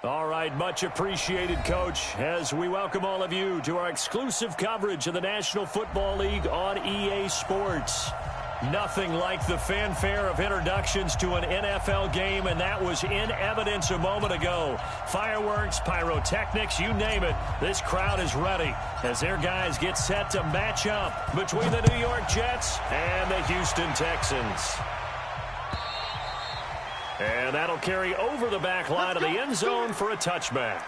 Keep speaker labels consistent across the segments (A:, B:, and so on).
A: All right, much appreciated, Coach, as we welcome all of you to our exclusive coverage of the National Football League on EA Sports. Nothing like the fanfare of introductions to an NFL game, and that was in evidence a moment ago. Fireworks, pyrotechnics, you name it. This crowd is ready as their guys get set to match up between the New York Jets and the Houston Texans. And that'll carry over the back line of the end zone for a touchback.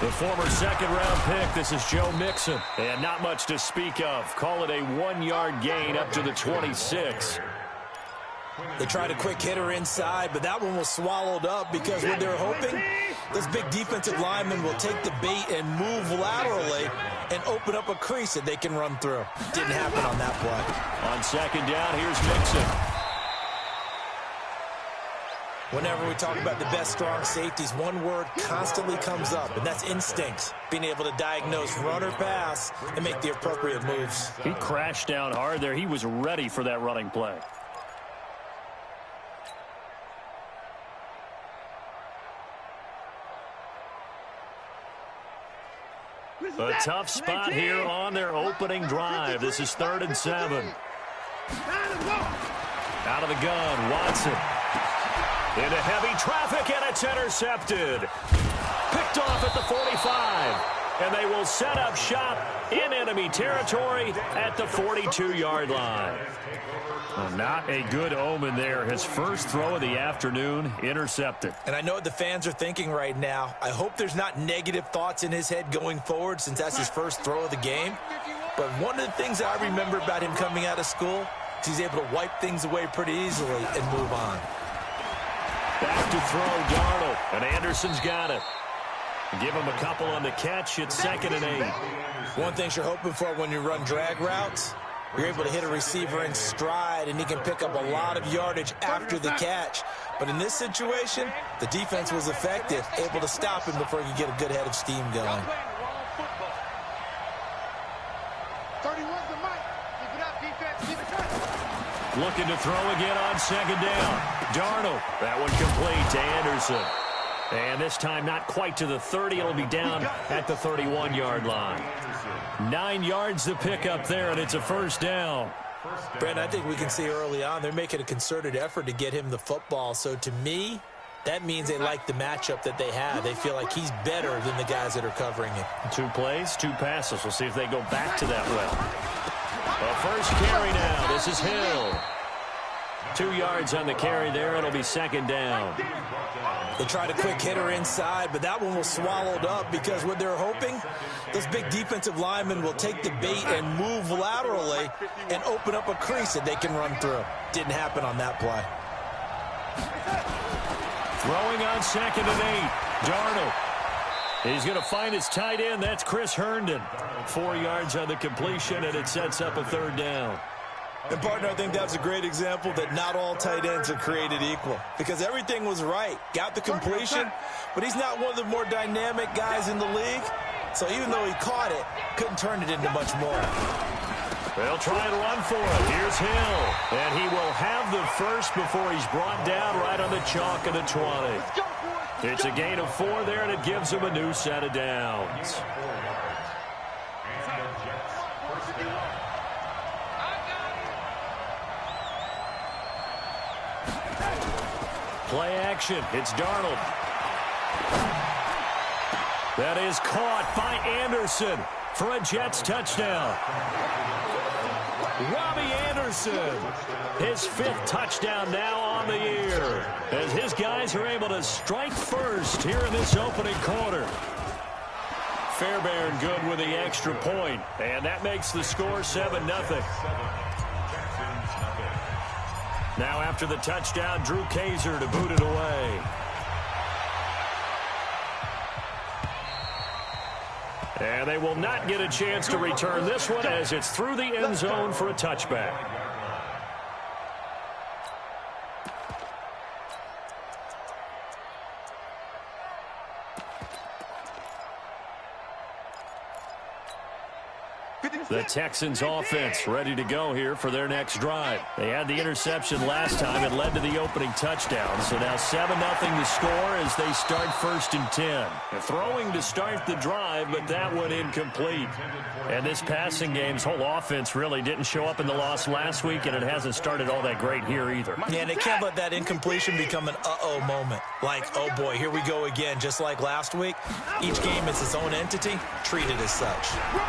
A: The former second-round pick, this is Joe Mixon. And not much to speak of. Call it a 1-yard gain up to the 26.
B: They tried a quick hitter inside, but that one was swallowed up because what they're hoping, this big defensive lineman will take the bait and move laterally and open up a crease that they can run through. Didn't happen on that play.
A: On second down, here's Mixon.
B: Whenever we talk about the best strong safeties, one word constantly comes up, and that's instincts. Being able to diagnose run or pass and make the appropriate moves.
A: He crashed down hard there. He was ready for that running play. A tough spot here on their opening drive. This is 3rd and 7. Out of the gun, Watson. Into heavy traffic, and it's intercepted. Picked off at the 45. And they will set up shop in enemy territory at the 42-yard line. Not a good omen there. His first throw of the afternoon intercepted.
B: And I know what the fans are thinking right now. I hope there's not negative thoughts in his head going forward since that's his first throw of the game. But one of the things that I remember about him coming out of school is he's able to wipe things away pretty easily and move on.
A: Back to throw, Darnold, and Anderson's got it. Give him a couple on the catch. It's 2nd and 8.
B: One thing you're hoping for when you run drag routes, you're able to hit a receiver in stride, and he can pick up a lot of yardage after the catch. But in this situation, the defense was effective, able to stop him before he could get a good head of steam going.
A: Looking to throw again on 2nd down. Darnold, that one complete to Anderson. And this time not quite to the 30. It'll be down at the 31-yard line. 9 yards to pick up there, and it's a 1st down.
B: Brent, I think we can see early on they're making a concerted effort to get him the football. So to me, that means they like the matchup that they have. They feel like he's better than the guys that are covering him.
A: 2 plays, 2 passes. We'll see if they go back to that well. A first carry now. This is Hill. 2 yards on the carry there. It'll be 2nd down.
B: They tried a quick hitter inside, but that one was swallowed up because what they're hoping, this big defensive lineman will take the bait and move laterally and open up a crease that they can run through. Didn't happen on that play.
A: Throwing on 2nd and 8. Darnold. He's going to find his tight end. That's Chris Herndon. 4 yards on the completion, and it sets up a 3rd down.
B: And, partner, I think that's a great example that not all tight ends are created equal because everything was right. Got the completion, but he's not one of the more dynamic guys in the league. So even though he caught it, couldn't turn it into much more.
A: They'll try and run for it. Here's Hill. And he will have the first before he's brought down right on the chalk of the 20. It's a gain of 4 there, and it gives him a new set of downs. Play action. It's Darnold. That is caught by Anderson for a Jets touchdown. Robbie Anderson, his 5th touchdown now on the year, as his guys are able to strike first here in this opening quarter. Fairbairn good with the extra point, and that makes the score 7-0. Now after the touchdown, Drew Kaiser to boot it away. And they will not get a chance to return this one as it's through the end zone for a touchback. The Texans offense ready to go here for their next drive. They had the interception last time. It led to the opening touchdown. So now 7-0 to score as they start 1st and 10. They're throwing to start the drive, but that one incomplete. And this passing game's whole offense really didn't show up in the loss last week, and it hasn't started all that great here either.
B: Yeah, and they can't let that incompletion become an uh-oh moment. Like, oh boy, here we go again, just like last week. Each game is its own entity, treated as such.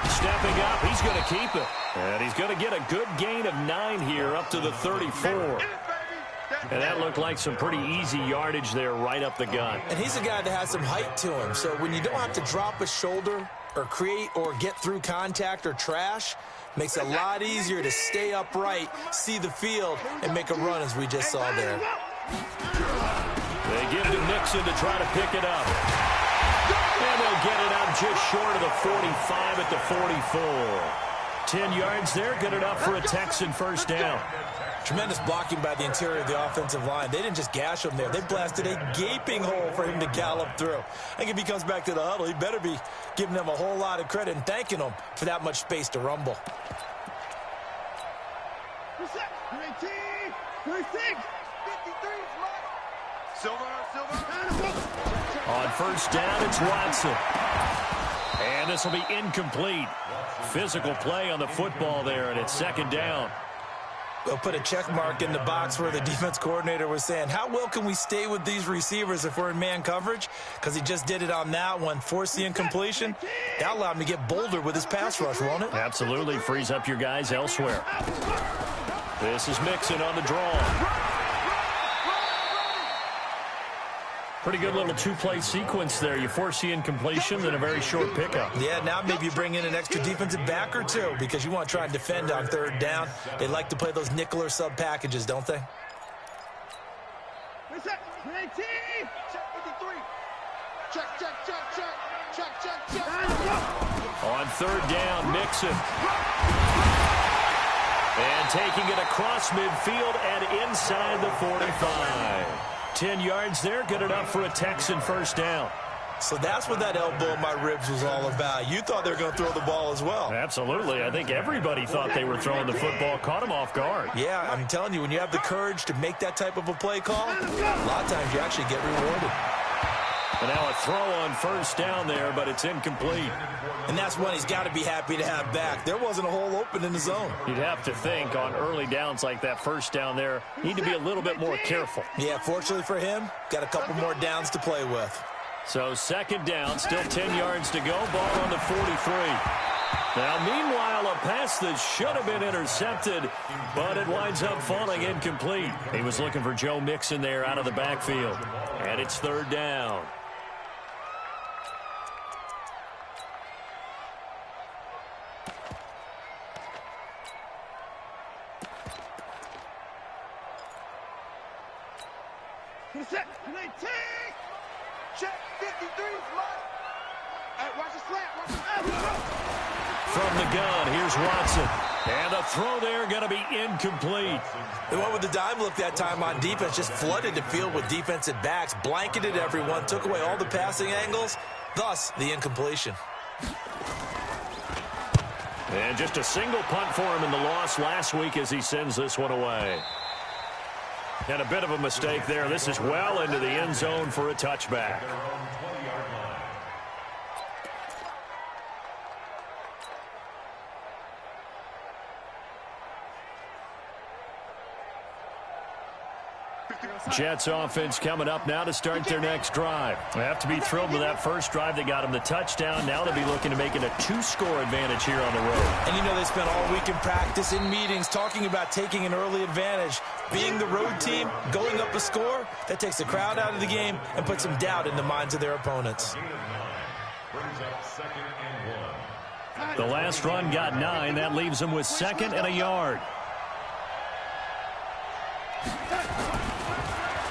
A: Stepping up, he's going to keep it. And he's going to get a good gain of 9 here up to the 34. And that looked like some pretty easy yardage there right up the gut.
B: And he's a guy that has some height to him. So when you don't have to drop a shoulder or create or get through contact or trash, makes it a lot easier to stay upright, see the field, and make a run as we just saw there.
A: They give to Mixon to try to pick it up. And they'll get it up just short of the 45 at the 44. 10 yards there, good enough for a Texan first down.
B: Tremendous blocking by the interior of the offensive line. They didn't just gash him there. They blasted a gaping hole for him to gallop through. I think if he comes back to the huddle, he better be giving them a whole lot of credit and thanking them for that much space to rumble.
A: On first down, it's Watson. And this will be incomplete. Physical play on the football there, and it's 2nd down.
B: They'll put a check mark in the box where the defense coordinator was saying, how well can we stay with these receivers if we're in man coverage? Because he just did it on that one, forced the incompletion. That allowed him to get bolder with his pass rush, won't it?
A: Absolutely, frees up your guys elsewhere. This is Mixon on the draw. Pretty good little 2-play sequence there. You force the incompletion, then a very short pickup.
B: Yeah, now maybe you bring in an extra defensive back or two because you want to try and defend on 3rd down. They like to play those nickel or sub packages, don't they?
A: On 3rd down, Mixon. And taking it across midfield and inside the 45. 10 yards there, good enough for a Texan first down.
B: So that's what that elbow in my ribs was all about. You thought they were going to throw the ball as well.
A: Absolutely. I think everybody thought they were throwing the football, caught him off guard.
B: Yeah, I'm telling you, when you have the courage to make that type of a play call, a lot of times you actually get rewarded.
A: And now a throw on first down there, but it's incomplete.
B: And that's one he's got to be happy to have back. There wasn't a hole open in the zone.
A: You'd have to think on early downs like that first down there, need to be a little bit more careful.
B: Yeah, fortunately for him, got a couple more downs to play with.
A: So 2nd down, still 10 yards to go, ball on the 43. Now, meanwhile, a pass that should have been intercepted, but it winds up falling incomplete. He was looking for Joe Mixon there out of the backfield. And it's 3rd down. From the gun, here's Watson. And the throw there going to be incomplete.
B: They went with the dime look that time on defense, just flooded the field with defensive backs, blanketed everyone, took away all the passing angles, thus the incompletion.
A: And just a single punt for him in the loss last week as he sends this one away. And a bit of a mistake there. This is well into the end zone for a touchback. Jets offense coming up now to start their next drive. They have to be thrilled with that first drive. They got them the touchdown. Now they'll be looking to make it a 2-score advantage here on the road.
B: And you know they spent all week in practice, in meetings, talking about taking an early advantage. Being the road team, going up a score, that takes the crowd out of the game and puts some doubt in the minds of their opponents.
A: The last run got 9. That leaves them with 2nd and a yard.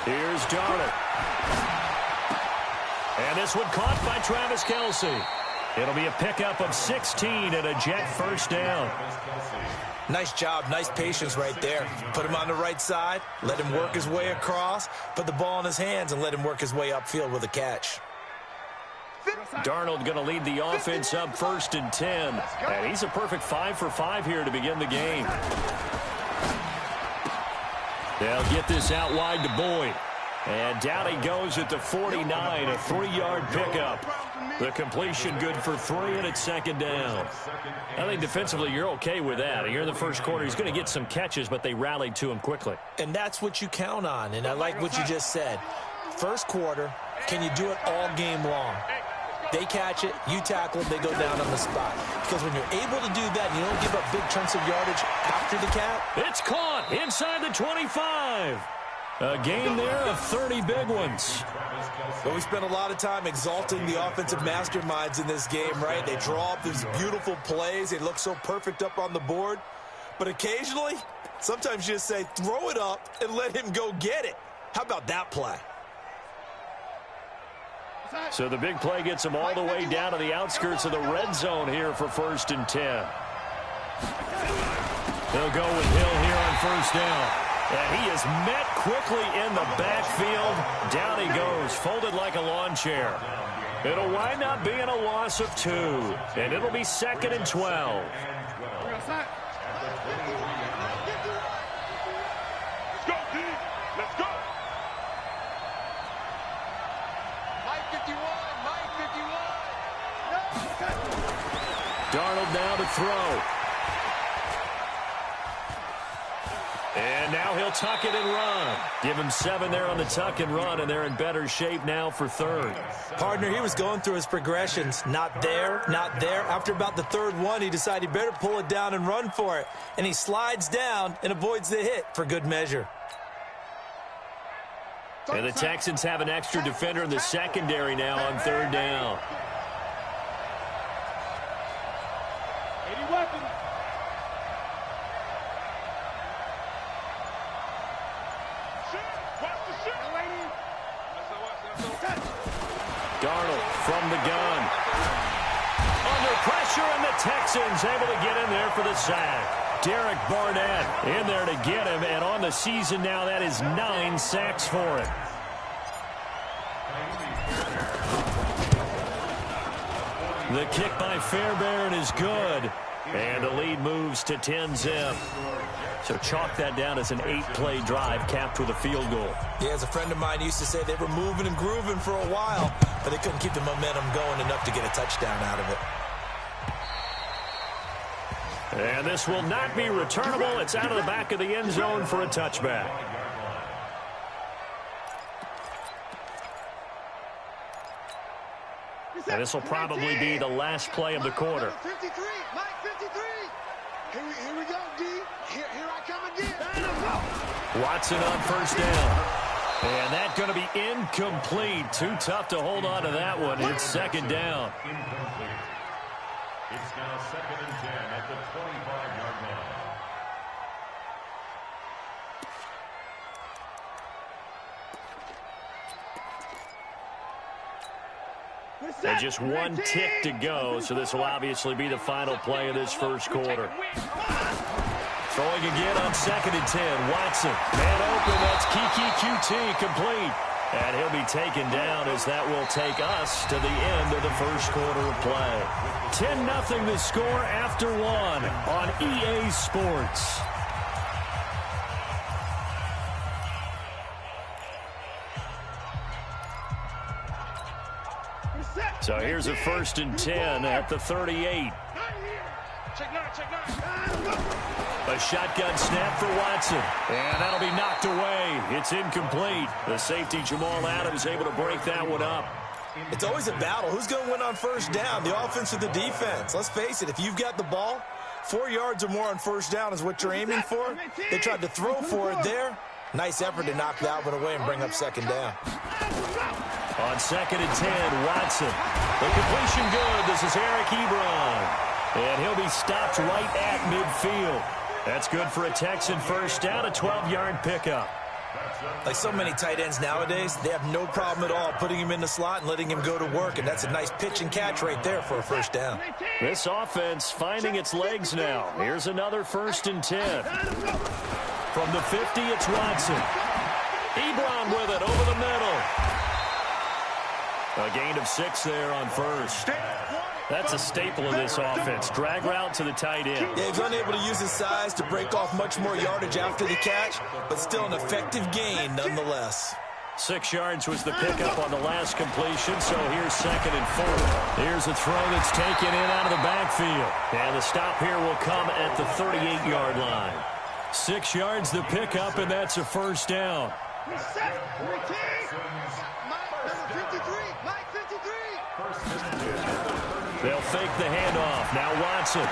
A: Here's Darnold. And this one caught by Travis Kelce. It'll be a pickup of 16 and a Jet first down.
B: Nice job, nice patience right there. Put him on the right side, let him work his way across, put the ball in his hands, and let him work his way upfield with a catch.
A: Darnold going to lead the offense up 1st and 10. And he's a perfect 5 for 5 here to begin the game. They'll get this out wide to Boyd. And down he goes at the 49, a 3-yard pickup. The completion good for 3, and it's 2nd down. I think defensively you're okay with that. Here in the first quarter, he's going to get some catches, but they rallied to him quickly.
B: And that's what you count on, and I like what you just said. First quarter, can you do it all game long? They catch it, you tackle, they go down on the spot. Because when you're able to do that, and you don't give up big chunks of yardage after the catch.
A: It's caught inside the 25. A game there of 30 big ones.
B: But we spent a lot of time exalting the offensive masterminds in this game, right? They draw up these beautiful plays. They look so perfect up on the board. But occasionally, sometimes you just say, throw it up and let him go get it. How about that play?
A: So the big play gets him all the way down to the outskirts of the red zone here for 1st and 10. They'll go with Hill here on 1st down. And he is met quickly in the backfield. Down he goes, folded like a lawn chair. It'll wind up being a loss of 2. And it'll be 2nd and 12.
C: Let's go, D. Let's go. Mike 51, Mike 51.
A: Darnold now to throw. And now he'll tuck it and run. Give him 7 there on the tuck and run, and they're in better shape now for 3rd.
B: Partner, he was going through his progressions. Not there, not there. After about the 3rd one, he decided he better pull it down and run for it. And he slides down and avoids the hit for good measure.
A: And the Texans have an extra defender in the secondary now on 3rd down.
C: 80 weapons.
A: Darnold from the gun. Under pressure, and the Texans able to get in there for the sack. Derek Barnett in there to get him, and on the season now, that is 9 sacks for him. The kick by Fairbairn is good, and the lead moves to 10-zip. So chalk that down as an 8-play drive capped with a field goal.
B: Yeah, as a friend of mine used to say, they were moving and grooving for a while, but they couldn't keep the momentum going enough to get a touchdown out of it.
A: And this will not be returnable. It's out of the back of the end zone for a touchback. And this will probably be the last play of the quarter.
C: 53, Mike 53. Here we go, D. Here I come again.
A: Watson on 1st down. And that's going to be incomplete. Too tough to hold on to that one. It's 2nd down.
D: It's now 2nd and 10 at the 25-yard line.
A: And just 1 tick to go, so this will obviously be the final play of this first quarter. Throwing again on 2nd and 10. Watson, man open, that's Kiki QT, complete. And he'll be taken down as that will take us to the end of the first quarter of play. 10-0 the score after 1 on EA Sports. So here's a 1st and 10 at the 38. A shotgun snap for Watson. And that'll be knocked away. It's incomplete. The safety, Jamal Adams, able to break that one up.
B: It's always a battle. Who's going to win on 1st down, the offense or the defense? Let's face it, if you've got the ball, 4 yards or more on 1st down is what you're aiming for. They tried to throw for it there. Nice effort to knock that one away and bring up 2nd down.
A: On 2nd and 10, Watson. The completion good. This is Eric Ebron. And he'll be stopped right at midfield. That's good for a Texan 1st down, a 12-yard pickup.
B: Like so many tight ends nowadays, they have no problem at all putting him in the slot and letting him go to work, and that's a nice pitch and catch right there for a 1st down.
A: This offense finding its legs now. Here's another 1st and 10. From the 50, it's Watson. Ebron with it over the middle. A gain of 6 there on first. That's a staple of this offense. Drag route to the tight end.
B: Yeah, he's unable to use his size to break off much more yardage after the catch, but still an effective gain nonetheless.
A: 6 yards was the pickup on the last completion, so here's 2nd and 4. Here's a throw that's taken in out of the backfield. And the stop here will come at the 38-yard line. 6 yards the pickup, and that's a first down. They'll fake the handoff. Now Watson.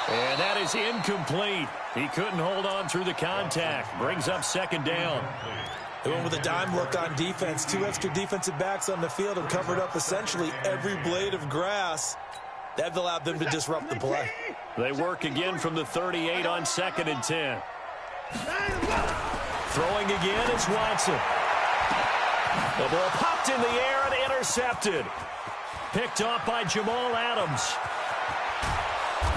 A: And that is incomplete. He couldn't hold on through the contact. Brings up 2nd down.
B: They went with a dime look on defense. 2 extra defensive backs on the field and covered up essentially every blade of grass. That allowed them to disrupt the play.
A: They work again from the 38 on 2nd and 10. Throwing again is Watson. The ball popped in the air and intercepted. Picked off by Jamal Adams.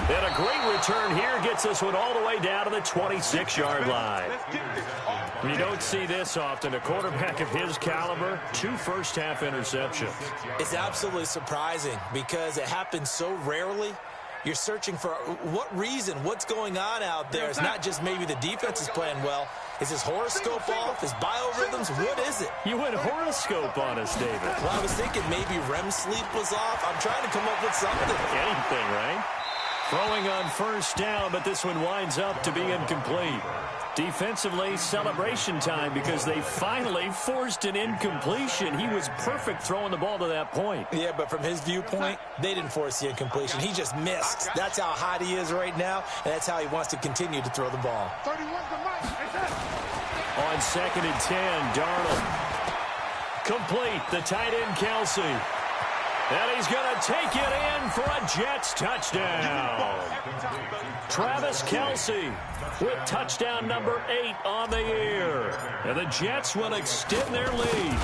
A: And a great return here gets this one all the way down to the 26-yard line. You don't see this often. A quarterback of his caliber, 2 first-half interceptions.
B: It's absolutely surprising because it happens so rarely. You're searching for what reason, what's going on out there. It's not just maybe the defense is playing well. Is his horoscope off? His biorhythms? What is it?
A: You went horoscope on us, David.
B: Well, I was thinking maybe REM sleep was off. I'm trying to come up with something.
A: Anything, right? Throwing on first down, but this one winds up to be incomplete. Defensively, celebration time because they finally forced an incompletion. He was perfect throwing the ball to that point.
B: Yeah, but from his viewpoint, they didn't force the incompletion. He just missed. That's how hot he is right now, and that's how he wants to continue to throw the ball.
A: On 2nd and 10, Darnold. Complete, the tight end, Kelce. And he's going to take it in for a Jets touchdown. Travis Kelce with touchdown number 8 on the year. And the Jets will extend their lead.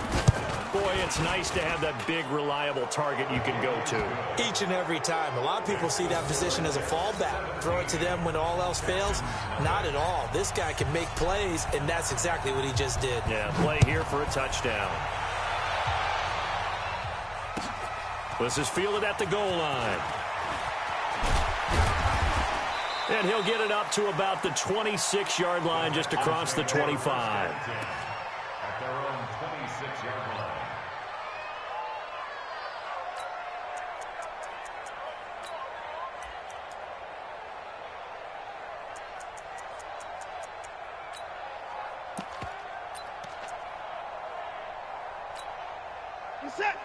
A: Boy, it's nice to have that big, reliable target you can go to.
B: Each and every time. A lot of people see that position as a fallback. Throw it to them when all else fails. Not at all. This guy can make plays, and that's exactly what he just did.
A: Yeah, play here for a touchdown. This is fielded at the goal line. And he'll get it up to about the 26-yard line, just across the 25.
D: At their own 26-yard line.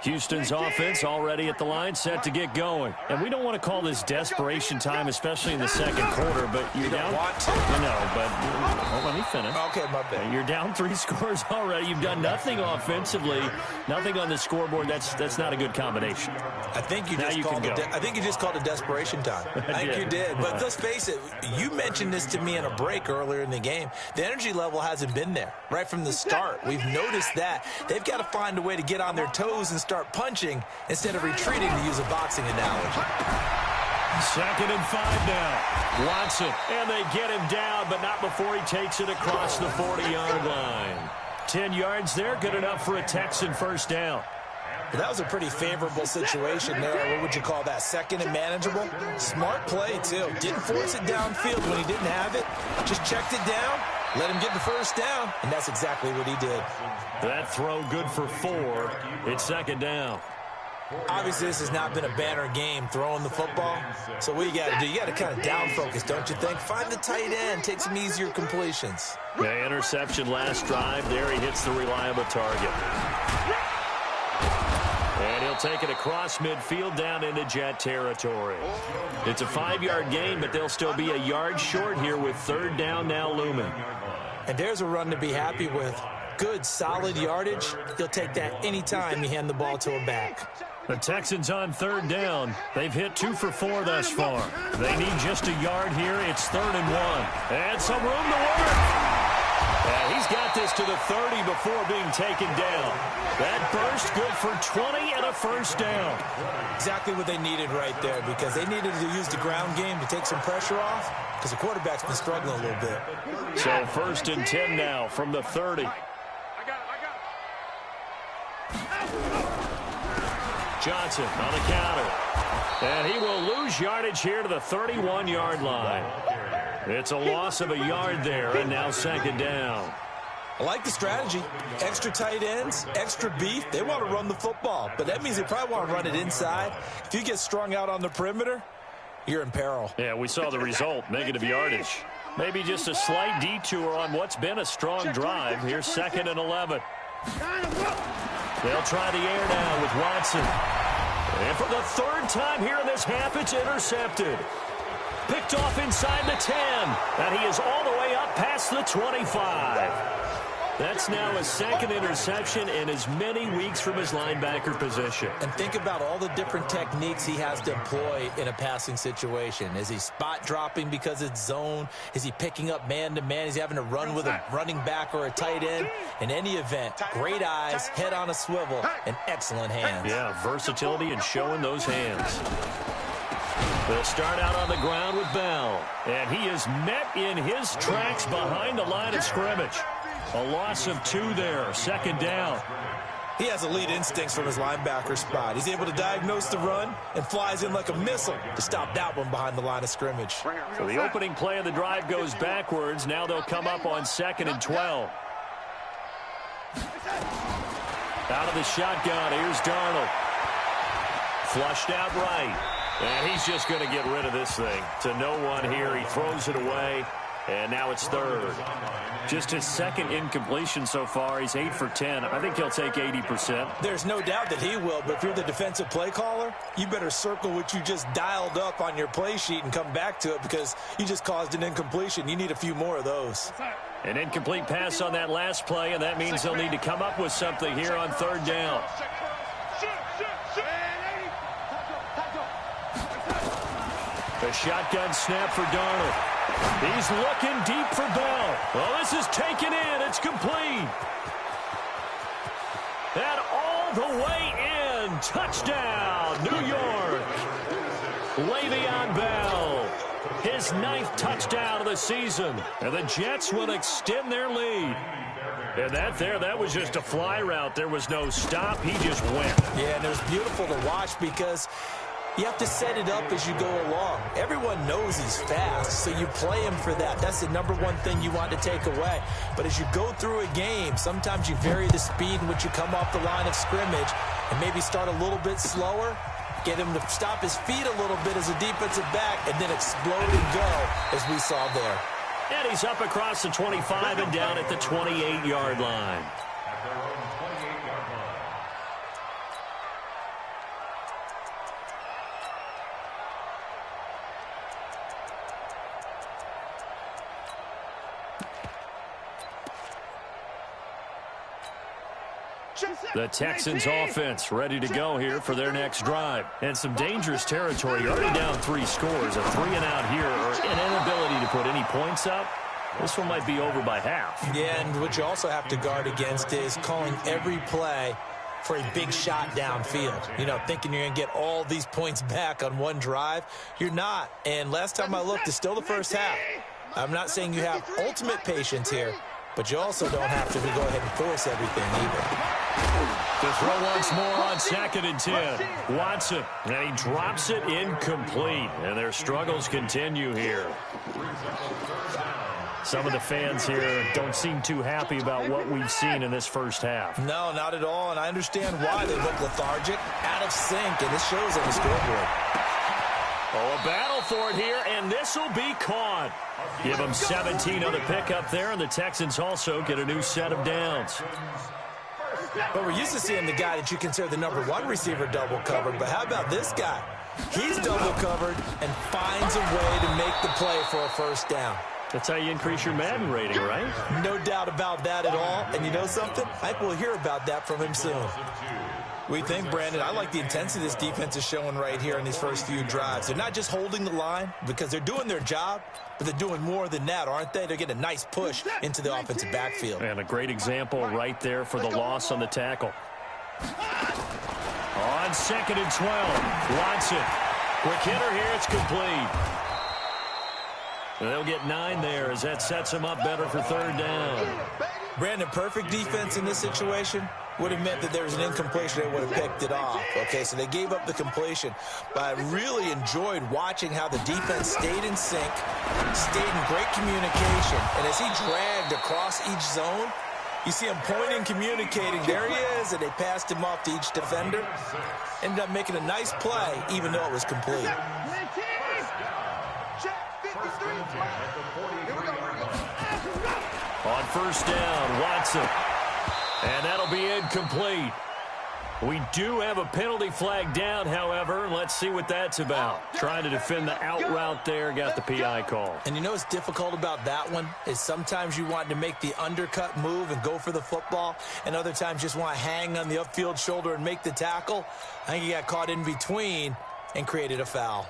A: Houston's offense already at the line, set to get going. And we don't want to call this desperation time, especially in the second quarter, but you're down.
B: Want to.
A: I know, but well, let me finish.
B: Okay, my bad.
A: You're down 3 scores already. You've done nothing offensively, nothing on the scoreboard. That's not a good combination.
B: I think you just called it desperation time. I think you did. But let's face it, you mentioned this to me in a break earlier in the game. The energy level hasn't been there right from the start. We've noticed that. They've got to find a way to get on their toes and start punching instead of retreating, to use a boxing analogy.
A: 2nd and 5 now. Watson, and they get him down, but not before he takes it across the 40-yard line. 10 yards there, good enough for a Texan first down.
B: Well, that was a pretty favorable situation there. What would you call that? 2nd and manageable? Smart play, too. Didn't force it downfield when he didn't have it. Just checked it down, let him get the first down, and that's exactly what he did.
A: That throw good for 4. It's 2nd down.
B: Obviously, this has not been a banner game throwing the football. So what you got to do, you got to kind of down focus, don't you think? Find the tight end, take some easier completions.
A: The interception last drive. There he hits the reliable target. And he'll take it across midfield down into Jet territory. It's a 5-yard gain, but they'll still be a yard short here with 3rd down now looming.
B: And there's a run to be happy with. Good, solid yardage. He'll take that anytime you hand the ball to him back.
A: The Texans on 3rd down. They've hit 2 for 4 thus far. They need just a yard here. It's 3rd and 1. And some room to work. And he's got this to the 30 before being taken down. That burst good for 20 and a first down.
B: Exactly what they needed right there, because they needed to use the ground game to take some pressure off, because the quarterback's been struggling a little bit.
A: So 1st and 10 now from the 30. Johnson on the counter. And he will lose yardage here to the 31-yard line. It's a loss of a yard there, and now second down.
B: I like the strategy. Extra tight ends, extra beef. They want to run the football, but that means they probably want to run it inside. If you get strung out on the perimeter, you're in peril.
A: Yeah, we saw the result, negative yardage. Maybe just a slight detour on what's been a strong drive. Here's 2nd and 11. They'll try the air now with Watson. And for the 3rd time here in this half, it's intercepted. Picked off inside the 10. And he is all the way up past the 25. That's now his 2nd interception in as many weeks from his linebacker position.
B: And think about all the different techniques he has to employ in a passing situation. Is he spot dropping because it's zone? Is he picking up man-to-man? Is he having to run with a running back or a tight end? In any event, great eyes, head on a swivel, and excellent hands.
A: Yeah, versatility and showing those hands. They'll start out on the ground with Bell. And he is met in his tracks behind the line of scrimmage. A loss of 2 there, 2nd down.
B: He has elite instincts from his linebacker spot. He's able to diagnose the run and flies in like a missile to stop that one behind the line of scrimmage.
A: So the opening play of the drive goes backwards. Now they'll come up on 2nd and 12. Out of the shotgun, here's Darnold. Flushed out right. And he's just going to get rid of this thing. To no one here. He throws it away. And now it's 3rd. Just his 2nd incompletion so far. He's 8 for 10. I think he'll take 80%.
B: There's no doubt that he will, but if you're the defensive play caller, you better circle what you just dialed up on your play sheet and come back to it because you just caused an incompletion. You need a few more of those.
A: An incomplete pass on that last play, and that means they'll need to come up with something here on 3rd down. The shotgun snap for Darnold. He's looking deep for Bell. Well, this is taken in. It's complete. And all the way in. Touchdown, New York. Le'Veon Bell. His 9th touchdown of the season. And the Jets will extend their lead. And that was just a fly route. There was no stop. He just went.
B: Yeah, and it was beautiful to watch because you have to set it up as you go along. Everyone knows he's fast, so you play him for that. That's the number one thing you want to take away. But as you go through a game, sometimes you vary the speed in which you come off the line of scrimmage and maybe start a little bit slower, get him to stop his feet a little bit as a defensive back, and then explode and go, as we saw there.
A: And he's up across the 25 and down at the 28-yard line. The Texans offense ready to go here for their next drive. And some dangerous territory. You're already down 3 scores. A 3-and-out here or an inability to put any points up. This one might be over by half.
B: Yeah, and what you also have to guard against is calling every play for a big shot downfield. You know, thinking you're going to get all these points back on one drive. You're not. And last time I looked, it's still the first half. I'm not saying you have ultimate patience here, but you also don't have to go ahead and force everything either.
A: To throw once more on 2nd and 10. Watson, and he drops it incomplete. And their struggles continue here. Some of the fans here don't seem too happy about what we've seen in this first half.
B: No, not at all, and I understand why. They look lethargic, out of sync, and this shows on the scoreboard.
A: Oh, a battle for it here, and this will be caught. Give them 17 on the pickup there, and the Texans also get a new set of downs.
B: But we're used to seeing the guy that you consider the #1 receiver double covered, but how about this guy? He's double covered and finds a way to make the play for a first down.
A: That's how you increase your Madden rating, right?
B: No doubt about that at all. And you know something? I think we'll hear about that from him soon. We think, Brandon, I like the intensity this defense is showing right here in these first few drives. They're not just holding the line because they're doing their job, but they're doing more than that, aren't they? They're getting a nice push into the offensive backfield.
A: And a great example right there for the loss on the tackle. On 2nd and 12, Watson. Quick hitter here, it's complete. And they'll get 9 there as that sets them up better for 3rd down.
B: Brandon, perfect defense in this situation. would have meant that there was an incompletion. They would have picked it off. Okay, so they gave up the completion. But I really enjoyed watching how the defense stayed in sync, stayed in great communication. And as he dragged across each zone, you see him pointing, communicating. There he is, and they passed him off to each defender. Ended up making a nice play, even though it was complete.
A: On first down, Watson. And that'll be incomplete. We do have a penalty flag down, however. Let's see what that's about. Trying to defend the out route there, got the PI call.
B: And you know what's difficult about that one is sometimes you want to make the undercut move and go for the football, and other times just want to hang on the upfield shoulder and make the tackle. I think he got caught in between and created a foul.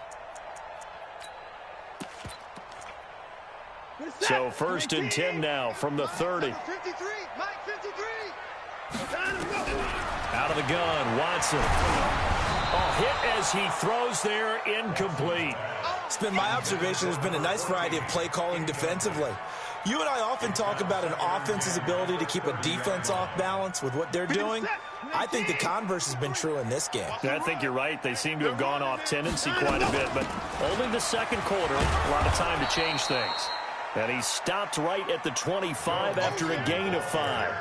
A: So first and 10 now from the 30. Out of the gun, Watson. Oh, hit as he throws there, incomplete.
B: It's been my observation there's been a nice variety of play calling defensively. You and I often talk about an offense's ability to keep a defense off balance with what they're doing. I think the converse has been true in this game.
A: I think you're right. They seem to have gone off tendency quite a bit, but only the second quarter, a lot of time to change things. And he stopped right at the 25 after a gain of 5.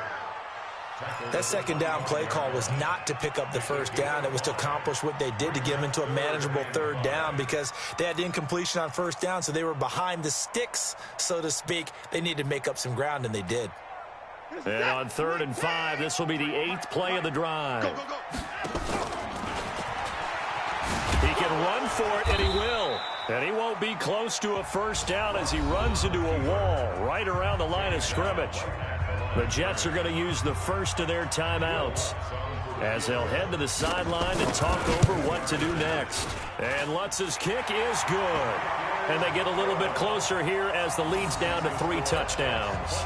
B: That second down play call was not to pick up the first down. It was to accomplish what they did, to get them into a manageable third down, because they had the incompletion on first down, so they were behind the sticks, so to speak. They needed to make up some ground, and they did.
A: And on 3rd and 5, this will be the 8th play of the drive. He can run for it, and he will. And he won't be close to a first down as he runs into a wall right around the line of scrimmage. The Jets are going to use the first of their timeouts as they'll head to the sideline to talk over what to do next. And Lutz's kick is good. And they get a little bit closer here as the lead's down to 3 touchdowns.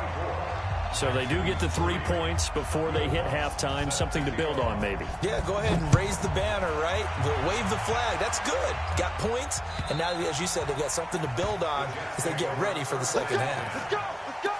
A: So they do get to 3 points before they hit halftime. Something to build on, maybe.
B: Yeah, go ahead and raise the banner, right? Wave the flag. That's good. Got points. And now, as you said, they got something to build on as they get ready for the second half.
C: Let's go. Let's go.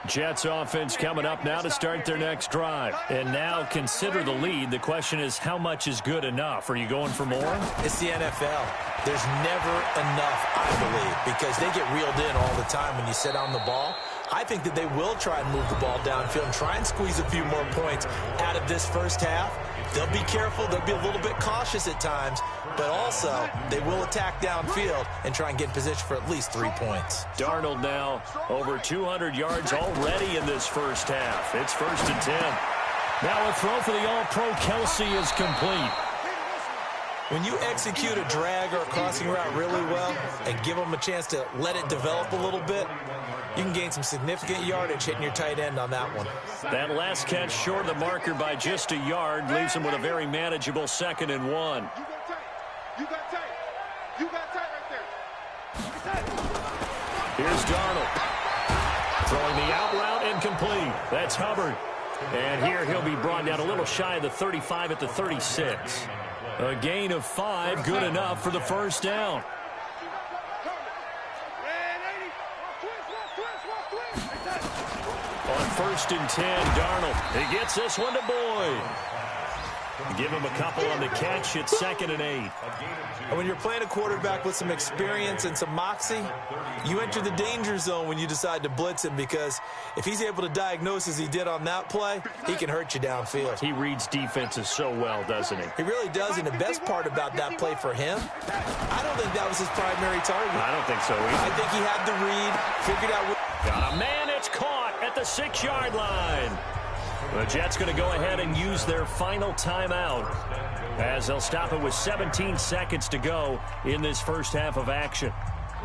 A: Jets offense coming up now to start their next drive. And now consider the lead. The question is, how much is good enough? Are you going for more?
B: It's the NFL. There's never enough, I believe, because they get reeled in all the time when you sit on the ball. I think that they will try and move the ball downfield and try and squeeze a few more points out of this first half. They'll be careful. They'll be a little bit cautious at times, but also they will attack downfield and try and get in position for at least 3 points.
A: Darnold now over 200 yards already in this first half. It's 1st and 10. Now a throw for the All-Pro Kelce is complete.
B: When you execute a drag or a crossing route really well and give them a chance to let it develop a little bit, you can gain some significant yardage hitting your tight end on that one.
A: That last catch short of the marker by just a yard leaves him with a very manageable 2nd and 1.
C: You got tight. You got tight right there.
A: Here's Darnold. Throwing the out route incomplete. That's Hubbard. And here he'll be brought down a little shy of the 35 at the 36. A gain of 5, good enough for the first down. On 1st and 10, Darnold. He gets this one to Boyd. Give him a couple on the catch. It's 2nd and 8.
B: And when you're playing a quarterback with some experience and some moxie, you enter the danger zone when you decide to blitz him, because if he's able to diagnose as he did on that play, he can hurt you downfield.
A: He reads defenses so well, doesn't he?
B: He really does, and the best part about that play for him, I don't think that was his primary target.
A: I don't think so either.
B: I think he had the read, figured out what...
A: Got a man, it's caught at the 6-yard line. The Jets going to go ahead and use their final timeout as they'll stop it with 17 seconds to go in this first half of action.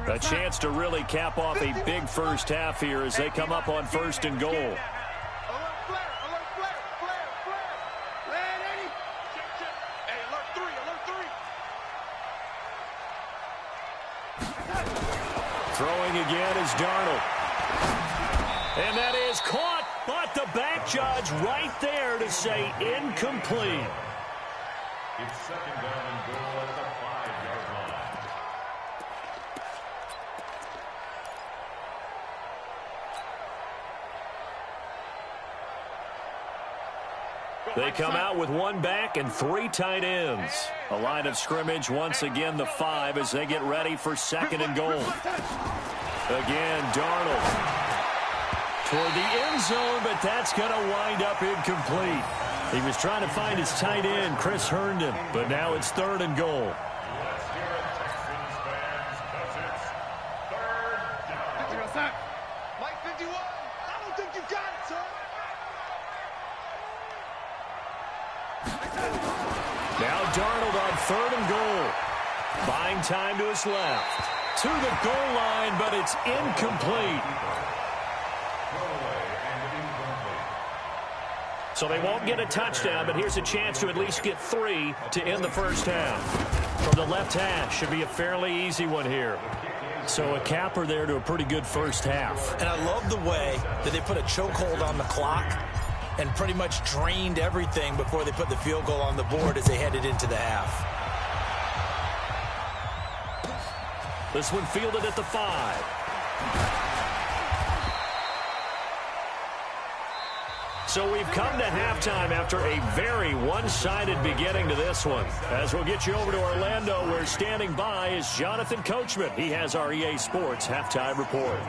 A: A chance to really cap off a big first half here as they come up on 1st and goal. Throwing again is Darnold. And that is caught, but the back judge right there to say incomplete.
D: It's second down and goal at the 5-yard line.
A: They come out with one back and 3 tight ends. A line of scrimmage, once again the 5 as they get ready for second and goal. Again, Darnold toward the end zone, but that's going to wind up incomplete. He was trying to find his tight end, Chris Herndon, but now it's third and goal.
D: Let's hear it, Texans fans, because it's third down.
C: Mike 51. I don't think you got it, sir.
A: Now Darnold on third and goal. Buying time to his left. To the goal line, but it's incomplete. So they won't get a touchdown, but here's a chance to at least get 3 to end the first half. From the left hash, should be a fairly easy one here. So a capper there to a pretty good first half.
B: And I love the way that they put a chokehold on the clock and pretty much drained everything before they put the field goal on the board as they headed into the half.
A: This one fielded at the 5. So we've come to halftime after a very one-sided beginning to this one. As we'll get you over to Orlando, where standing by is Jonathan Coachman. He has our EA Sports halftime report.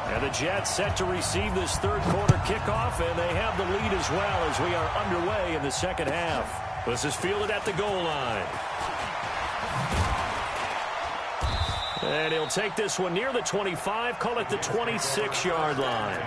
A: And the Jets set to receive this third quarter kickoff, and they have the lead as well as we are underway in the second half. This is fielded at the goal line. And he'll take this one near the 25, call it the 26-yard line.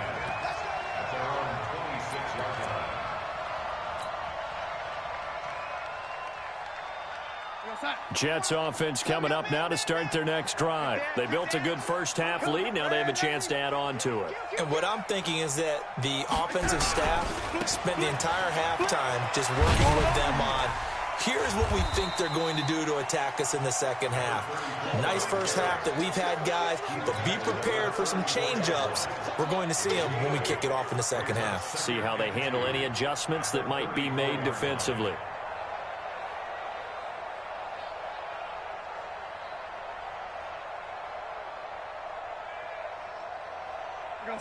A: Jets offense coming up now to start their next drive. They built a good first half lead. Now they have a chance to add on to it.
B: And what I'm thinking is that the offensive staff spent the entire halftime just working with them on, here's what we think they're going to do to attack us in the second half. Nice first half that we've had, guys, but be prepared for some change-ups. We're going to see them when we kick it off in the second half.
A: See how they handle any adjustments that might be made defensively.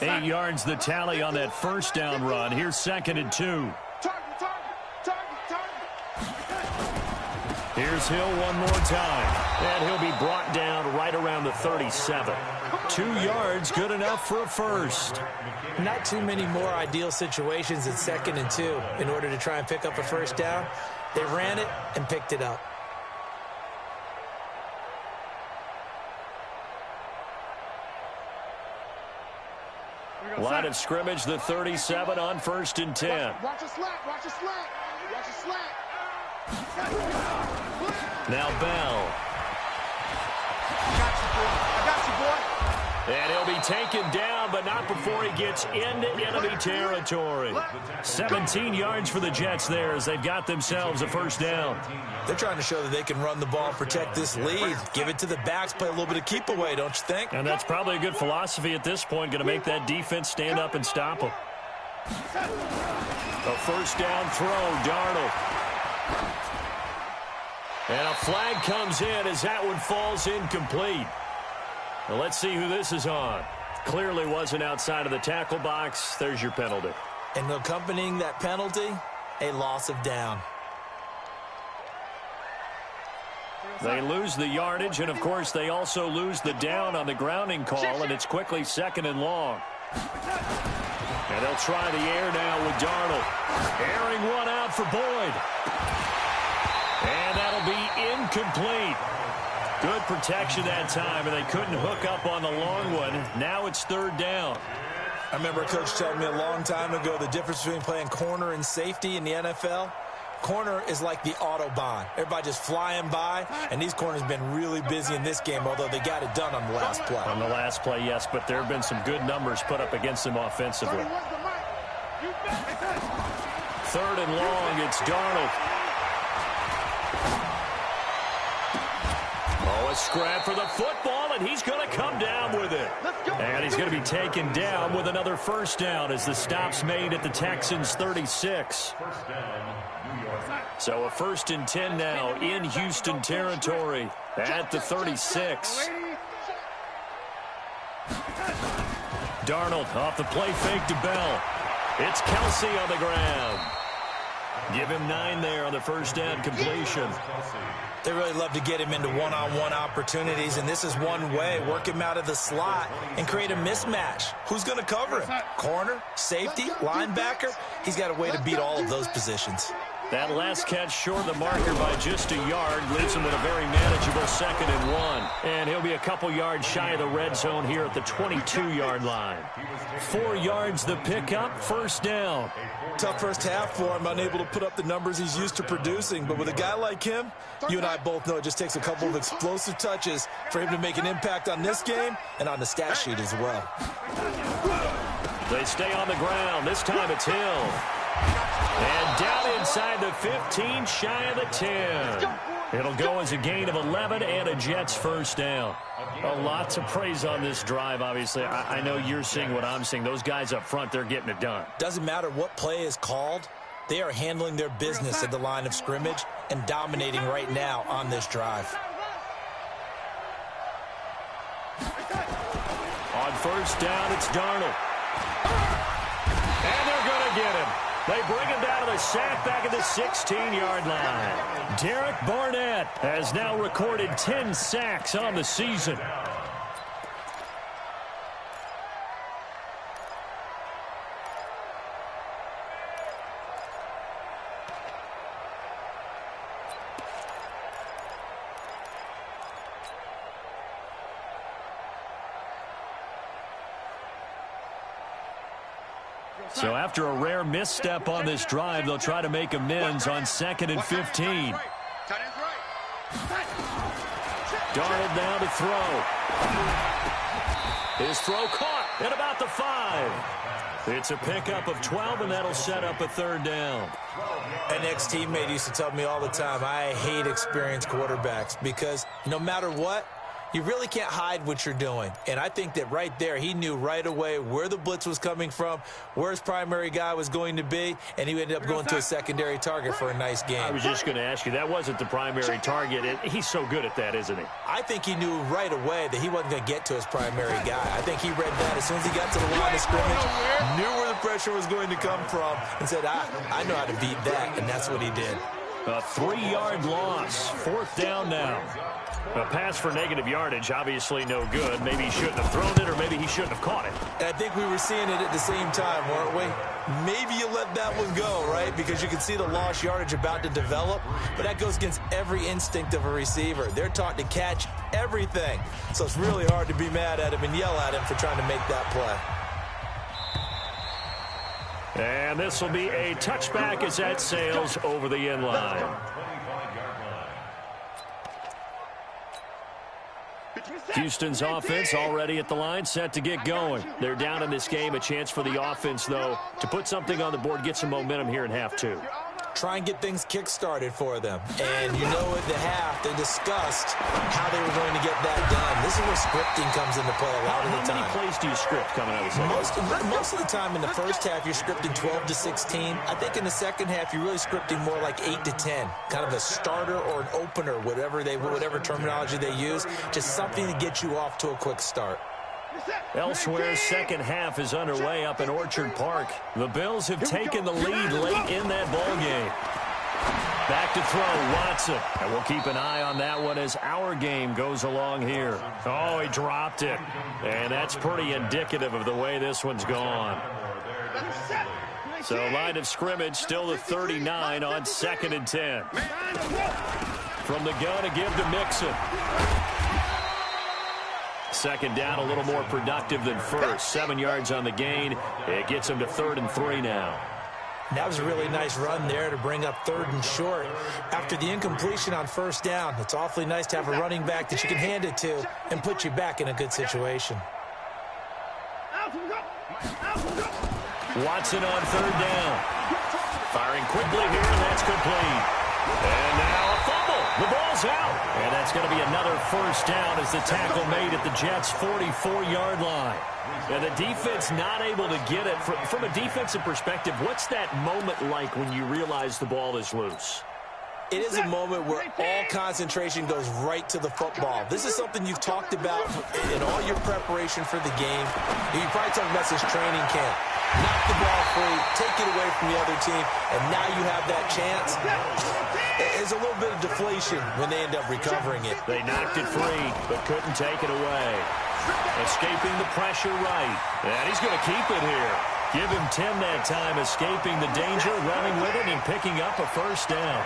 A: Eight yards the tally on that first down run. Here's second and 2. Here's Hill one more time. And he'll be brought down right around the 37. 2 yards, good enough for a first.
B: Not too many more ideal situations at second and 2 in order to try and pick up a first down. They ran it and picked it up.
A: Line of scrimmage, the 37 on first and 10.
C: Watch a slack, watch a slack, watch a slack.
A: Now Bell.
C: I got you, boy.
A: And he'll be taken down, but not before he gets into enemy territory. 17 yards for the Jets there as they've got themselves a first down.
B: They're trying to show that they can run the ball and protect this lead. Give it to the backs, play a little bit of keep away, don't you think?
A: And that's probably a good philosophy at this point, going to make that defense stand up and stop them. A first down throw, Darnold. And a flag comes in as that one falls incomplete. Well, let's see who this is on. Clearly wasn't outside of the tackle box. There's your penalty.
B: And accompanying that penalty, a loss of down.
A: They lose the yardage, and, of course, they also lose the down on the grounding call, and it's quickly second and long. And they'll try the air now with Darnold. Airing one out for Boyd. And that'll be incomplete. Good protection that time, and they couldn't hook up on the long one. Now it's third down.
B: I remember a coach telling me a long time ago the difference between playing corner and safety in the NFL. Corner is like the Autobahn. Everybody just flying by, and these corners have been really busy in this game, although they got it done on the last play.
A: On the last play, yes, but there have been some good numbers put up against them offensively. Third and long, it's Darnold. Oh, a scrap for the football, and he's going to come down with it. And he's going to be taken down with another first down as the stop's made at the Texans' 36. So a 1st and 10 now in Houston territory at the 36. Darnold off the play fake to Bell. It's Kelsey on the ground. Give him 9 there on the first down completion.
B: They really love to get him into one-on-one opportunities, and this is one way. Work him out of the slot and create a mismatch. Who's going to cover him? Corner, safety, linebacker? He's got a way to beat all of those positions.
A: That last catch short of the marker by just a yard leaves him with a very manageable 2nd and 1. And he'll be a couple yards shy of the red zone here at the 22-yard line. 4 yards the pickup, first down.
B: Tough first half for him, unable to put up the numbers he's used to producing. But with a guy like him, you and I both know it just takes a couple of explosive touches for him to make an impact on this game and on the stat sheet as well.
A: They stay on the ground. This time it's Hill. And down inside the 15, shy of the 10. It'll go as a gain of 11 and a Jets first down. A lot to praise on this drive, obviously. I know you're seeing what I'm seeing. Those guys up front, they're getting it done.
B: Doesn't matter what play is called. They are handling their business at the line of scrimmage and dominating right now on this drive.
A: On first down, it's Darnold. And they're going to get him. They bring him down to the sack back at the 16-yard line. Derek Barnett has now recorded 10 sacks on the season. So after a rare misstep on this drive, they'll try to make amends on 2nd and 15. Darnold now to throw. His throw caught at about the 5. It's a pickup of 12, and that'll set up a 3rd down.
B: An ex-teammate used to tell me all the time, I hate experienced quarterbacks because no matter what, you really can't hide what you're doing. And I think that right there, he knew right away where the blitz was coming from, where his primary guy was going to be, and he ended up going to a secondary target for a nice game.
A: I was just going to ask you, that wasn't the primary target. He's so good at that, isn't he?
B: I think he knew right away that he wasn't going to get to his primary guy. I think he read that as soon as he got to the line of scrimmage, knew where the pressure was going to come from, and said, I know how to beat that, and that's what he did.
A: A 3-yard loss, 4th down now. A pass for negative yardage, obviously no good. Maybe he shouldn't have thrown it, or maybe he shouldn't have caught it.
B: And I think we were seeing it at the same time, weren't we? Maybe you let that one go, right? Because you can see the lost yardage about to develop. But that goes against every instinct of a receiver. They're taught to catch everything. So it's really hard to be mad at him and yell at him for trying to make that play.
A: And this will be a touchback as that sails over the end line. Houston's offense already at the line, set to get going. They're down in this game. A chance for the offense, though, to put something on the board, get some momentum here in half 2.
B: Try and get things kick-started for them. And you know at the half, they discussed how they were going to get that done. This is where scripting comes into play a lot of the time.
A: How many plays do you script coming out of the second?
B: Most of the time in the first half, you're scripting 12 to 16. I think in the second half, you're really scripting more like 8 to 10. Kind of a starter or an opener, whatever terminology they use. Just something to get you off to a quick start.
A: Elsewhere, second half is underway up in Orchard Park. The Bills have taken the lead late in that ball game. Back to throw, Watson. And we'll keep an eye on that one as our game goes along here. Oh, he dropped it. And that's pretty indicative of the way this one's gone. So line of scrimmage still the 39 on 2nd and 10. From the gun to give to Mixon. Second down, a little more productive than first. 7 yards on the gain. It gets him to 3rd and 3 now.
B: That was a really nice run there to bring up 3rd and short. After the incompletion on first down, it's awfully nice to have a running back that you can hand it to and put you back in a good situation.
A: Watson on 3rd down. Firing quickly here, and that's complete. And now a fumble. The ball's out. And that's going to be another first down as the tackle made at the Jets' 44-yard line. And the defense not able to get it. From a defensive perspective, what's that moment like when you realize the ball is loose?
B: It is a moment where all concentration goes right to the football. This is something you've talked about in all your preparation for the game. You probably talked about since training camp. Knock the ball free, take it away from the other team, and now you have that chance. There's a little bit of deflation when they end up recovering it.
A: They knocked it free, but couldn't take it away. Escaping the pressure right. And he's going to keep it here. Give him 10 that time, escaping the danger, running with it, and picking up a first down.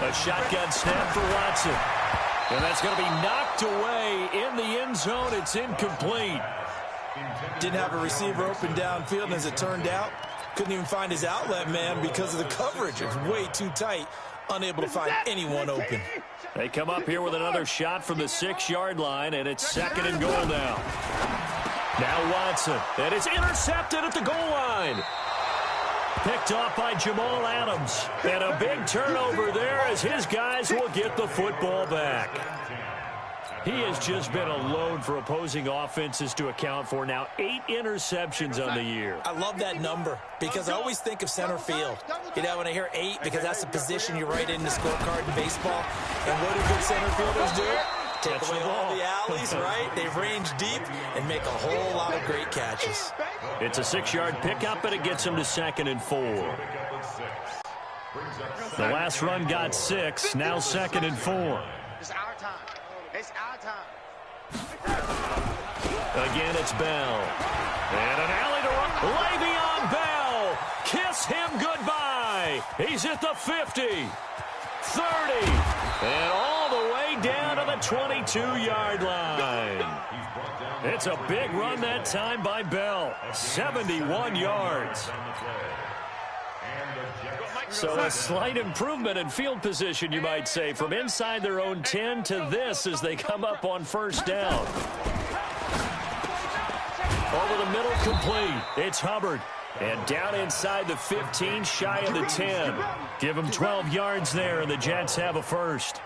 A: A shotgun snap for Watson. And that's going to be knocked away in the end zone. It's incomplete.
B: Didn't have a receiver open downfield, and as it turned out, couldn't even find his outlet man because of the coverage. It was way too tight, unable to find anyone open.
A: They come up here with another shot from the 6-yard line, and it's 2nd and goal now. Now Watson, and it's intercepted at the goal line. Picked off by Jamal Adams. And a big turnover there as his guys will get the football back. He has just been a load for opposing offenses to account for. Now 8 interceptions on the year.
B: I love that number because I always think of center field. You know, when I hear 8, because that's the position you write in the scorecard in baseball. And what do good center fielders do? Take away all the alleys, right? They range deep and make a whole lot of great catches.
A: It's a 6-yard pickup, and it gets him to 2nd and 4. The last run got 6, now 2nd and 4.
C: It's our time. It's our time.
A: Again, it's Bell. And an alley to run. Le'Veon Bell. Kiss him goodbye. He's at the 50. 30. And all the way down to the 22-yard line. It's a big run that time by Bell. 71 yards. So a slight improvement in field position, you might say, from inside their own 10 to this as they come up on first down. Over the middle, complete. It's Hubbard. And down inside the 15, shy of the 10. Give him 12 yards there, and the Jets have a first.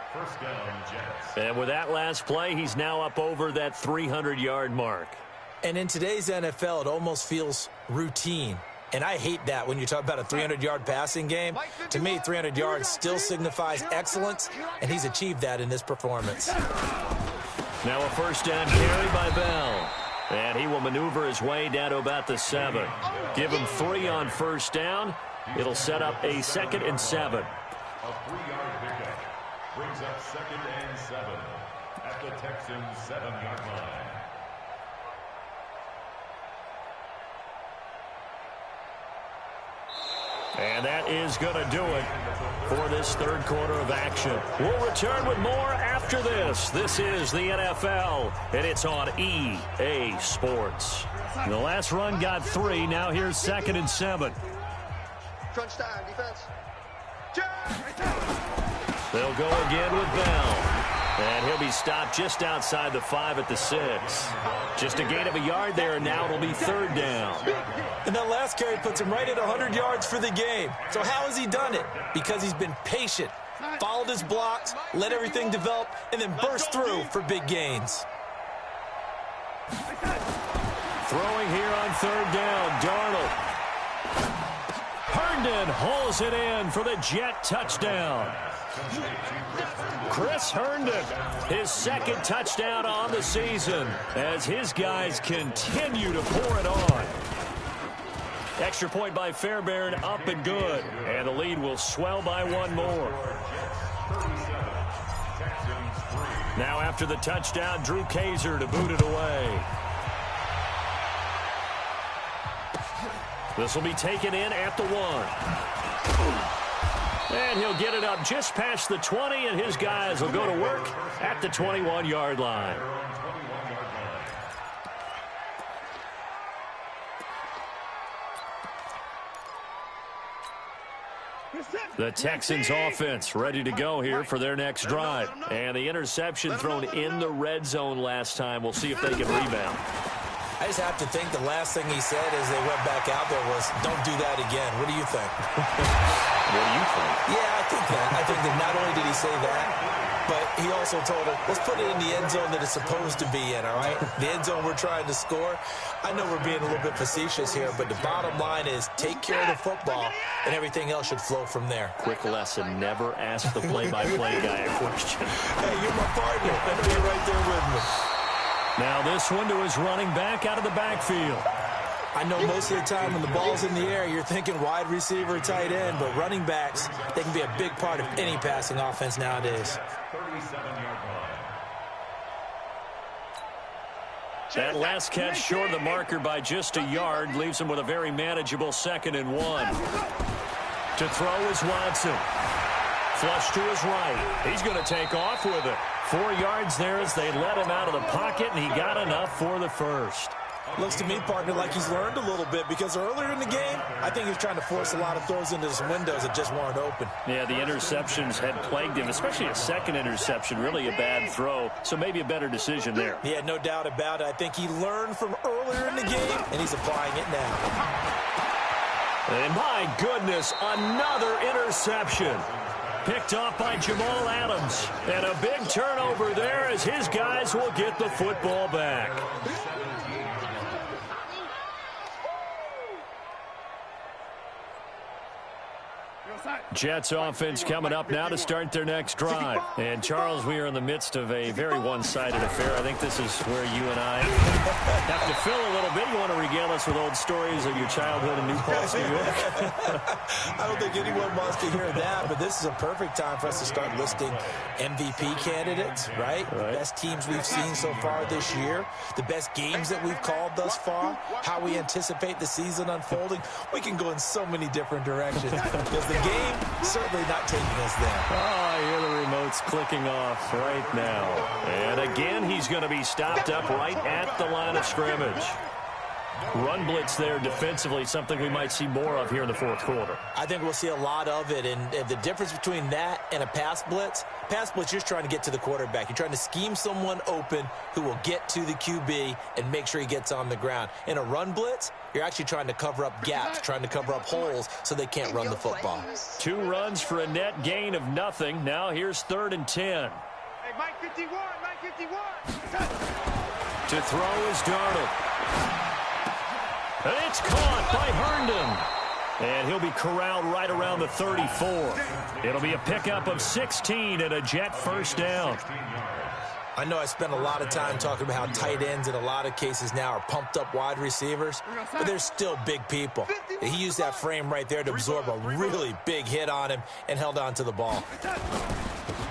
A: And with that last play, he's now up over that 300-yard mark.
B: And in today's NFL, it almost feels routine. And I hate that when you talk about a 300-yard passing game. To me, 300 yards still signifies excellence, and he's achieved that in this performance.
A: Now a first down carry by Bell. And he will maneuver his way down to about the 7. Give him 3 on first down. It'll set up a 2nd and 7.
D: A 3-yard pickup brings up 2nd and 7 at the Texans' 7-yard line.
A: And that is going to do it for this third quarter of action. We'll return with more after this. This is the NFL, and it's on EA Sports. The last run got 3. Now here's 2nd and 7.
C: Crunch time, defense.
A: They'll go again with Bell. And he'll be stopped just outside the 5 at the 6. Just a gain of a yard there, and now it'll be 3rd down.
B: And that last carry puts him right at 100 yards for the game. So how has he done it? Because he's been patient, followed his blocks, let everything develop, and then burst through for big gains.
A: Throwing here on 3rd down, Darnold. Herndon hauls it in for the Jet touchdown. Chris Herndon, his 2nd touchdown on the season as his guys continue to pour it on. Extra point by Fairbairn, up and good. And the lead will swell by 1 more. Now after the touchdown, Drew Kaiser to boot it away. This will be taken in at the 1. And he'll get it up just past the 20, and his guys will go to work at the 21-yard line. The Texans offense ready to go here for their next drive. And the interception thrown in the red zone last time. We'll see if they can rebound.
B: I just have to think the last thing he said as they went back out there was, don't do that again. What do you think?
A: What do you think?
B: Yeah, I think that. I think that not only did he say that, but he also told him, let's put it in the end zone that it's supposed to be in, all right? The end zone we're trying to score. I know we're being a little bit facetious here, but the bottom line is take care of the football, and everything else should flow from there.
A: Quick lesson, never ask the play-by-play guy a question.
B: Hey, you're my partner. I know you're right there with me.
A: Now this one to his running back out of the backfield.
B: I know most of the time when the ball's in the air, you're thinking wide receiver, tight end, but running backs, they can be a big part of any passing offense nowadays.
D: 37-yard line.
A: That last catch short of the marker by just a yard leaves him with a very manageable 2nd and 1. To throw is Watson. Flush to his right. He's going to take off with it. 4 yards there as they let him out of the pocket, and he got enough for the first.
B: Looks to me, partner, like he's learned a little bit because earlier in the game, I think he was trying to force a lot of throws into some windows that just weren't open.
A: Yeah, the interceptions had plagued him, especially a second interception, really a bad throw, so maybe a better decision there.
B: Yeah, no doubt about it. I think he learned from earlier in the game, and he's applying it now.
A: And my goodness, another interception. Picked off by Jamal Adams. And a big turnover there as his guys will get the football back. Jets offense coming up now to start their next drive. And, Charles, we are in the midst of a very one-sided affair. I think this is where you and I have to fill a little bit. You want to regale us with old stories of your childhood in New Paltz, New York?
B: I don't think anyone wants to hear that, but this is a perfect time for us to start listing MVP candidates, right? Best teams we've seen so far this year, the best games that we've called thus far, how we anticipate the season unfolding. We can go in so many different directions because the game certainly not taking us there.
A: Oh, I hear the remote's clicking off right now. And again, he's going to be stopped up right at the line of scrimmage. Run blitz there defensively, something we might see more of here in the fourth quarter.
B: I think we'll see a lot of it, and the difference between that and a pass blitz, you're just trying to get to the quarterback. You're trying to scheme someone open who will get to the QB and make sure he gets on the ground. In a run blitz, you're actually trying to cover up gaps, trying to cover up holes so they can't run the football.
A: 2 runs for a net gain of nothing. Now here's 3rd and 10.
C: Hey, Mike 51, Mike 51.
A: To throw is Darnold. And it's caught by Herndon. And he'll be corralled right around the 34. It'll be a pickup of 16 and a Jet first down.
B: I know I spent a lot of time talking about how tight ends in a lot of cases now are pumped up wide receivers, but they're still big people. He used that frame right there to absorb a really big hit on him and held on to the ball.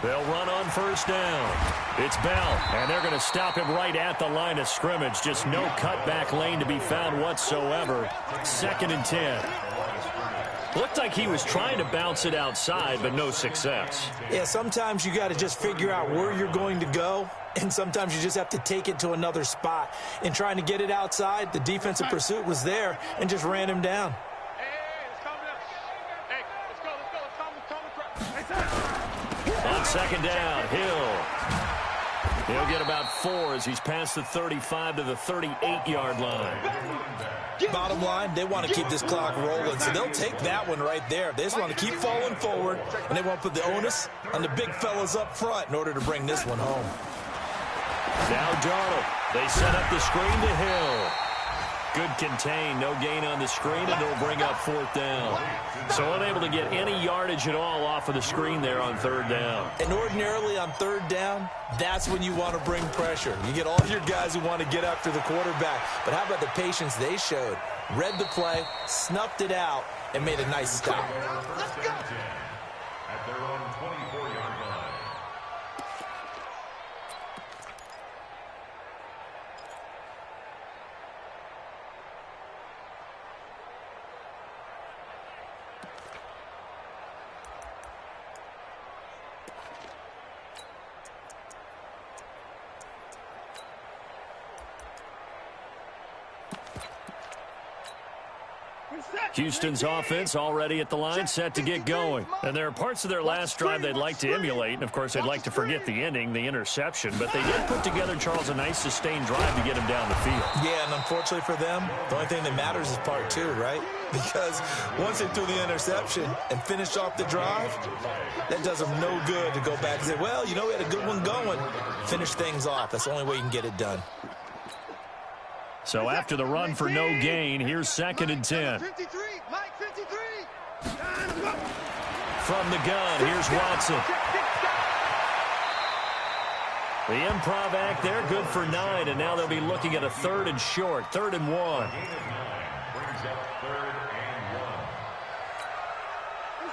A: They'll run on first down. It's Bell, and they're going to stop him right at the line of scrimmage. Just no cutback lane to be found whatsoever. 2nd and 10. Looked like he was trying to bounce it outside, but no success.
B: Yeah, sometimes you got to just figure out where you're going to go, and sometimes you just have to take it to another spot. In trying to get it outside, the defensive pursuit was there and just ran him down.
A: On 2nd down, He'll get about 4 as he's past the 35 to the 38-yard line.
B: Bottom line, they want to keep this clock rolling, so they'll take that one right there. They just want to keep falling forward, and they won't put the onus on the big fellas up front in order to bring this one home.
A: Now Darnold. They set up the screen to Hill. Good contain, no gain on the screen, and they'll bring up 4th down. So unable to get any yardage at all off of the screen there on 3rd down.
B: And ordinarily on 3rd down, that's when you want to bring pressure. You get all your guys who want to get after the quarterback. But how about the patience they showed? Read the play, snuffed it out, and made a nice stop.
D: At their own 24-yard line.
A: Houston's offense already at the line, set to get going. And there are parts of their last drive they'd like to emulate. And, of course, they'd like to forget the ending, the interception. But they did put together, Charles, a nice sustained drive to get him down the field.
B: Yeah, and unfortunately for them, the only thing that matters is part two, right? Because once they threw the interception and finished off the drive, that does them no good to go back and say, well, you know, we had a good one going. Finish things off. That's the only way you can get it done.
A: So after the run for no gain, here's 2nd and 10.
C: 53, Mike 53.
A: From the gun, here's Watson. The improv act there, good for 9, and now they'll be looking at a 3rd and short, 3rd and 1.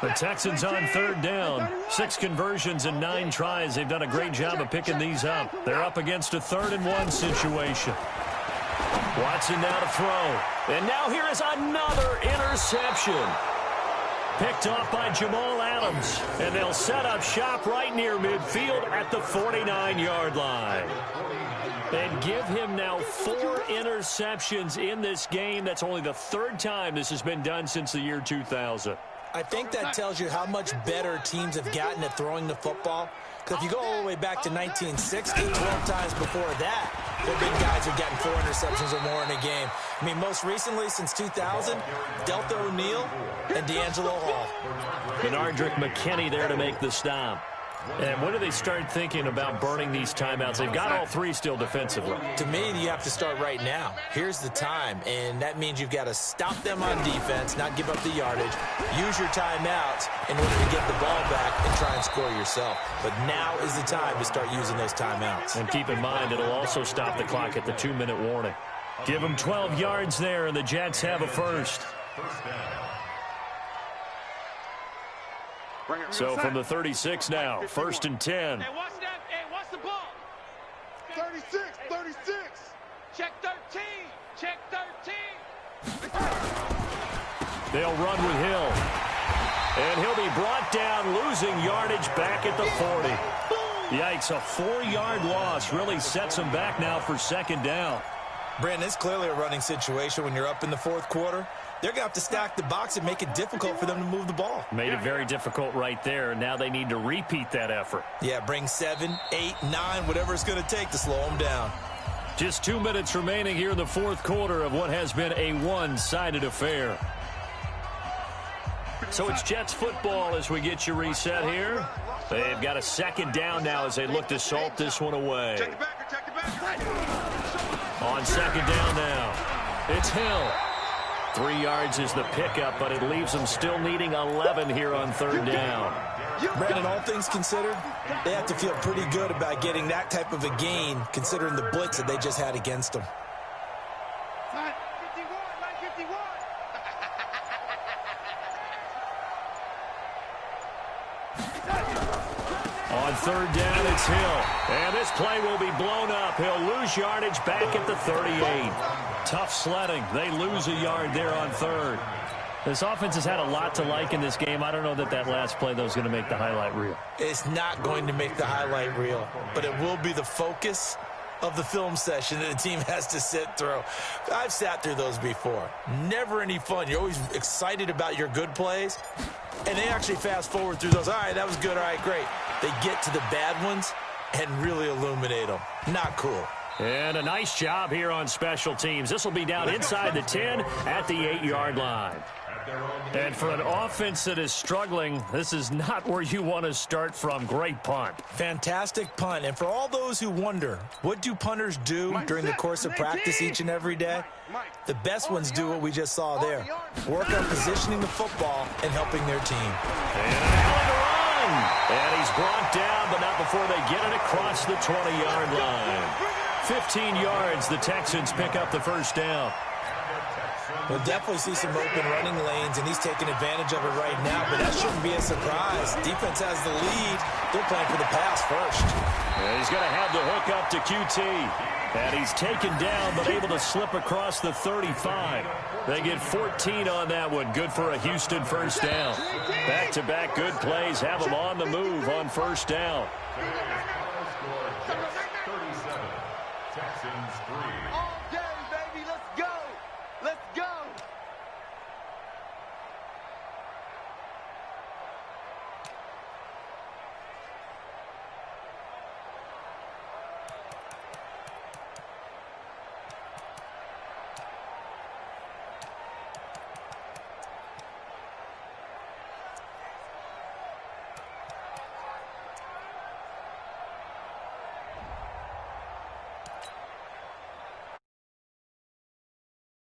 A: The Texans on 3rd down. 6 conversions and 9 tries. They've done a great job of picking these up. They're up against a 3rd and 1 situation. Watson now to throw. And now here is another interception. Picked off by Jamal Adams. And they'll set up shop right near midfield at the 49-yard line. And give him now 4 interceptions in this game. That's only the 3rd time this has been done since the year 2000.
B: I think that tells you how much better teams have gotten at throwing the football. Because if you go all the way back to 1960, 12 times before that, there have been guys who've gotten 4 interceptions or more in a game. I mean, most recently, since 2000, Delta O'Neal and D'Angelo Hall.
A: Benardrick McKinney there to make the stop. And when do they start thinking about burning these timeouts? They've got all 3 still defensively.
B: To me, you have to start right now. Here's the time, and that means you've got to stop them on defense, not give up the yardage, use your timeouts in order to get the ball back and try and score yourself. But now is the time to start using those timeouts.
A: And keep in mind, it'll also stop the clock at the 2-minute warning. Give them 12 yards there, and the Jets have a first. So from the 36 now, 1st and 10.
E: Hey, watch that. Hey, watch the ball.
C: 36, 36.
E: Check 13. Check 13.
A: They'll run with Hill. And he'll be brought down, losing yardage back at the 40. Yikes, a 4-yard loss really sets him back now for 2nd down.
B: Brandon, it's clearly a running situation when you're up in the 4th quarter. They're going to have to stack the box and make it difficult for them to move the ball.
A: Made it very difficult right there, and now they need to repeat that effort.
B: Yeah, bring 7, 8, 9, whatever it's going to take to slow them down.
A: Just 2 minutes remaining here in the 4th quarter of what has been a one-sided affair. So it's Jets football as we get you reset here. They've got a 2nd down now as they look to salt this one away. On 2nd down now, it's Hill. 3 yards is the pickup, but it leaves them still needing 11 here on 3rd down.
B: Brandon, all things considered, they have to feel pretty good about getting that type of a gain, considering the blitz that they just had against them.
C: 51.
A: On 3rd down, it's Hill. And this play will be blown up. He'll lose yardage back at the 38. Tough sledding. They lose a yard there on 3rd. This offense has had a lot to like in this game. I don't know that last play, though, is going to make the highlight reel.
B: It's not going to make the highlight reel, but it will be the focus of the film session that the team has to sit through. I've sat through those before. Never any fun. You're always excited about your good plays, and they actually fast forward through those. All right, that was good. All right, great. They get to the bad ones and really illuminate them. Not cool.
A: And a nice job here on special teams. This will be down inside the 10 at the 8-yard line. And for an offense that is struggling, this is not where you want to start from. Great punt.
B: Fantastic punt. And for all those who wonder, what do punters do during the course of practice each and every day? The best ones do what we just saw there. Work on positioning the football and helping their team.
A: And a hell of a run. And he's brought down, but not before they get it across the 20-yard line. 15 yards, the Texans pick up the 1st down.
B: We'll definitely see some open running lanes, and he's taking advantage of it right now, but that shouldn't be a surprise. Defense has the lead. They're playing for the pass first.
A: And he's going to have the hook up to QT. And he's taken down, but able to slip across the 35. They get 14 on that one. Good for a Houston 1st down. Back-to-back good plays have them on the move on 1st down.
D: Texans 3.